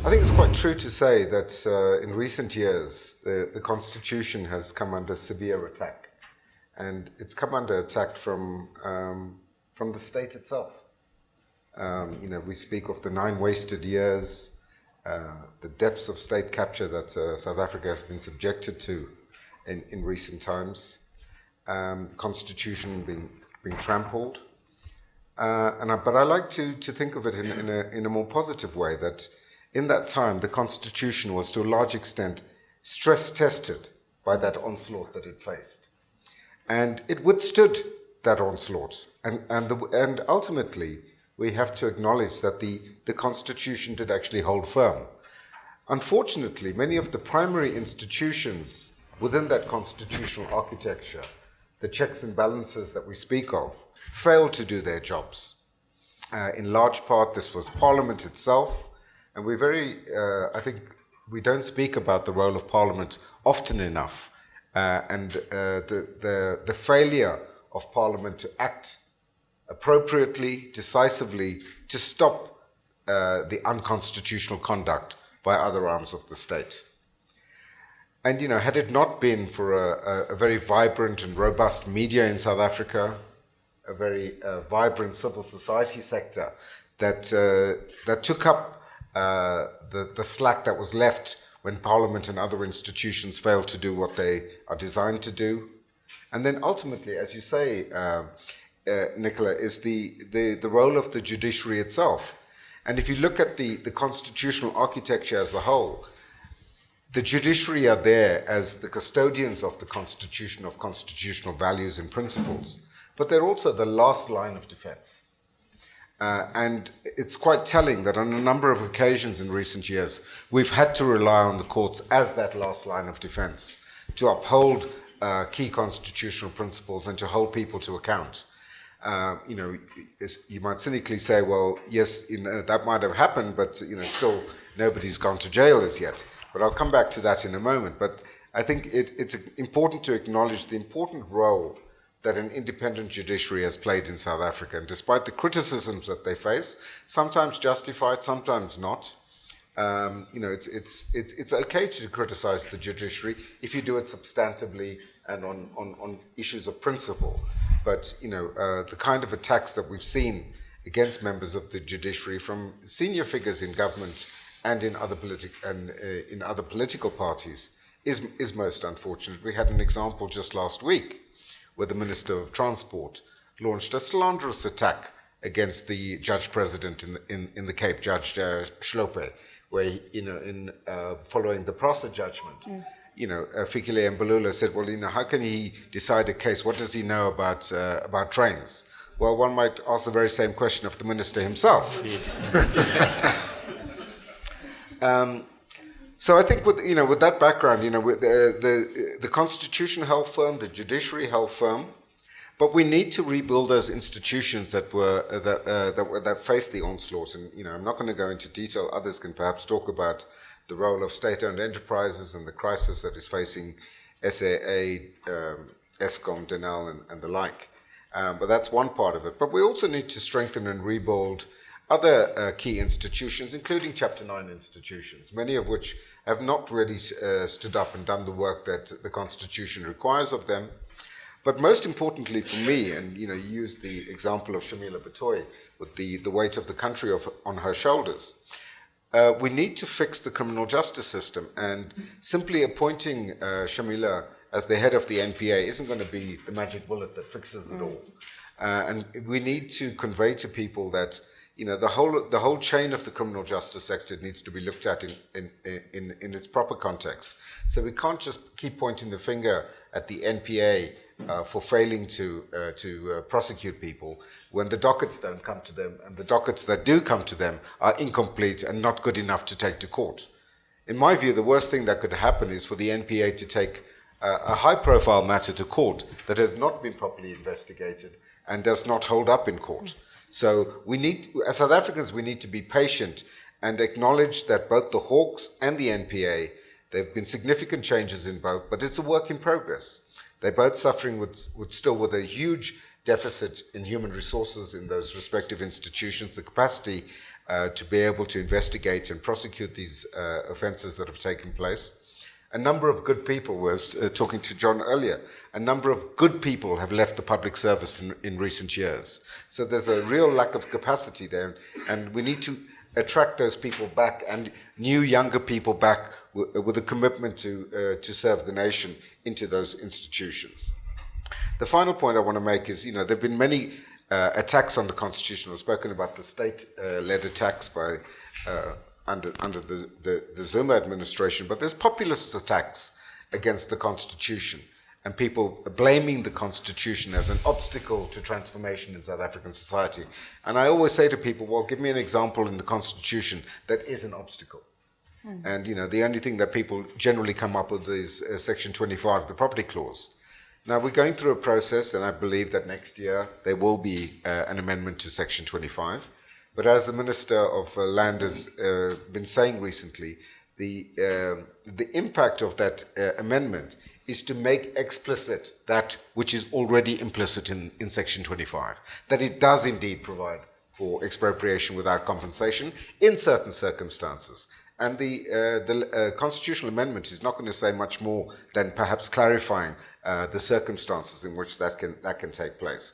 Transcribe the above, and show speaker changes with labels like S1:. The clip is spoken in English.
S1: I think it's quite true to say that in recent years, the Constitution has come under severe attack. And it's come under attack from the state itself. We speak of the 9 wasted years, the depths of state capture that South Africa has been subjected to in recent times, Constitution being trampled. But I like to think of it in a more positive way, that in that time, the Constitution was to a large extent stress-tested by that onslaught that it faced. And it withstood that onslaught. And ultimately, we have to acknowledge that the Constitution did actually hold firm. Unfortunately, many of the primary institutions within that constitutional architecture, the checks and balances that we speak of, failed to do their jobs. In large part, this was Parliament itself. And I think we don't speak about the role of Parliament often enough. The failure of Parliament to act appropriately, decisively, to stop the unconstitutional conduct by other arms of the state. And, had it not been for a very vibrant and robust media in South Africa, a very vibrant civil society sector that took up the slack that was left when Parliament and other institutions fail to do what they are designed to do. And then ultimately, as you say, Nicola, is the role of the judiciary itself. And if you look at the constitutional architecture as a whole, the judiciary are there as the custodians of the Constitution, of constitutional values and principles, but they're also the last line of defense. And it's quite telling that on a number of occasions in recent years, we've had to rely on the courts as that last line of defense to uphold key constitutional principles and to hold people to account. You might cynically say, well, yes, that might have happened, but still nobody's gone to jail as yet. But I'll come back to that in a moment. But I think it's important to acknowledge the important role that an independent judiciary has played in South Africa. And despite the criticisms that they face, sometimes justified, sometimes not, it's okay to criticize the judiciary if you do it substantively and on issues of principle. But the kind of attacks that we've seen against members of the judiciary from senior figures in government and in other political parties is most unfortunate. We had an example just last week where the Minister of Transport launched a slanderous attack against the Judge President in the Cape, Judge Shlope, where following the Prosser judgment, Fikile Mbalula said, well, how can he decide a case? What does he know about trains? Well, one might ask the very same question of the minister himself. So I think with that background, with the Constitution held firm, the judiciary held firm, but we need to rebuild those institutions that faced the onslaught. And I'm not going to go into detail. Others can perhaps talk about the role of state-owned enterprises and the crisis that is facing SAA, Eskom, Denel, and the like. But that's one part of it. But we also need to strengthen and rebuild other key institutions, including Chapter 9 institutions, many of which have not really stood up and done the work that the Constitution requires of them. But most importantly for me, and you use the example of Shamila Batoy with the weight of the country on her shoulders, we need to fix the criminal justice system, and simply appointing Shamila as the head of the NPA isn't going to be the magic bullet that fixes it all. And we need to convey to people that the whole chain of the criminal justice sector needs to be looked at in its proper context. So we can't just keep pointing the finger at the NPA for failing to prosecute people when the dockets don't come to them, and the dockets that do come to them are incomplete and not good enough to take to court. In my view, the worst thing that could happen is for the NPA to take a high-profile matter to court that has not been properly investigated and does not hold up in court. So as South Africans, we need to be patient and acknowledge that both the Hawks and the NPA, there have been significant changes in both, but it's a work in progress. They're both suffering with a huge deficit in human resources in those respective institutions. The capacity to be able to investigate and prosecute these offences that have taken place. A number of good people, we were talking to John earlier, a number of good people have left the public service in recent years. So there's a real lack of capacity there, and we need to attract those people back, and new younger people back with a commitment to serve the nation into those institutions. The final point I want to make is, there have been many attacks on the Constitution. I've spoken about the state-led attacks by under the Zuma administration, but there's populist attacks against the Constitution, and people blaming the Constitution as an obstacle to transformation in South African society. And I always say to people, well, give me an example in the Constitution that is an obstacle. And, the only thing that people generally come up with is Section 25, the property clause. Now, we're going through a process, and I believe that next year there will be an amendment to Section 25. But as the Minister of Land has been saying recently, the impact of that amendment is to make explicit that which is already implicit in Section 25, that it does indeed provide for expropriation without compensation in certain circumstances. And the constitutional amendment is not going to say much more than perhaps clarifying the circumstances in which that can take place.